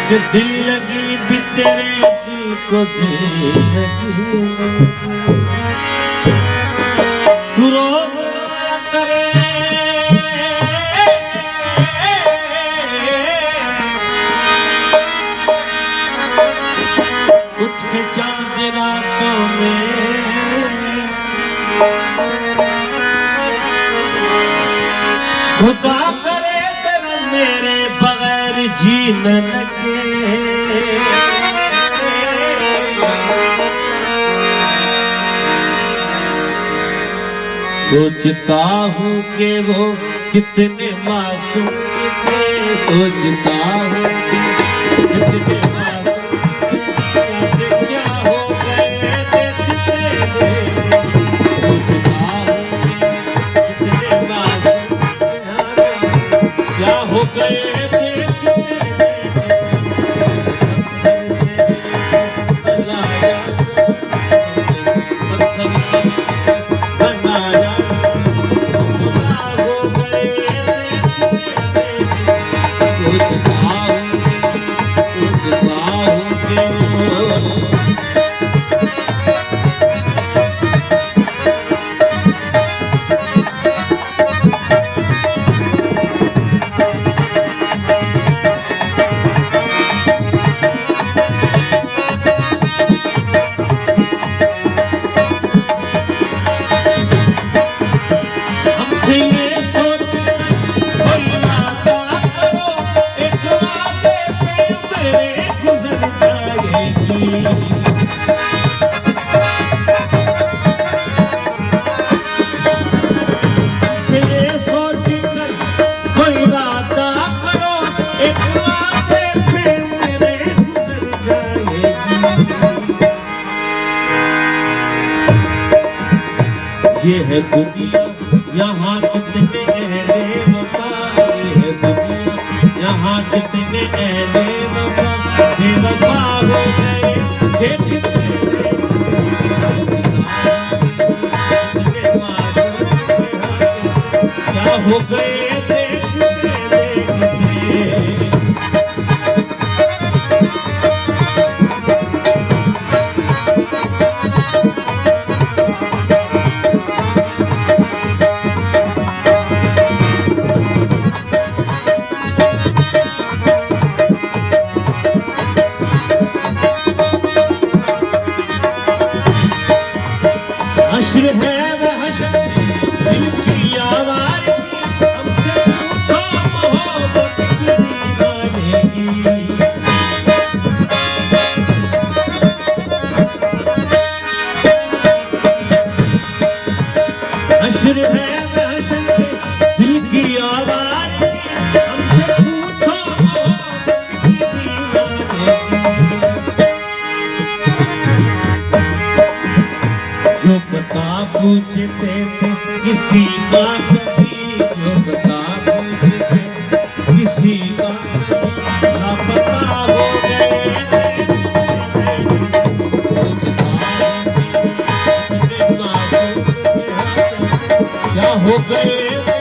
कि दिल लगी भी तेरे दिल को दिल लगी तू रोया करे उठ के चांद रातों में खुदा करे तेरा मेरे बगैर जीने लगे सोचता हूँ कि वो कितने मासूम थे सोचता हूँ कितने मासूम कैसे क्या हो गए देखते सोचता हूँ कितने मासूम क्या हो गए ये है दुनिया यहाँ कितने अहले वफा ये है दुनिया यहाँ कितने अहले वफा बेवफा हो गए क्या हो गए हश्र है वह हश्र दिल की आवाज़ हमसे पूछो मोहब्बत की दीवानगी हश्र है वह हश्र दिल की आवाज़ हमसे पूछो मोहब्बत की दीवानगी जो पता पूछते थे किसी का कभी जो पता पूछते किसी का कभी लापता हो गए क्या हो गए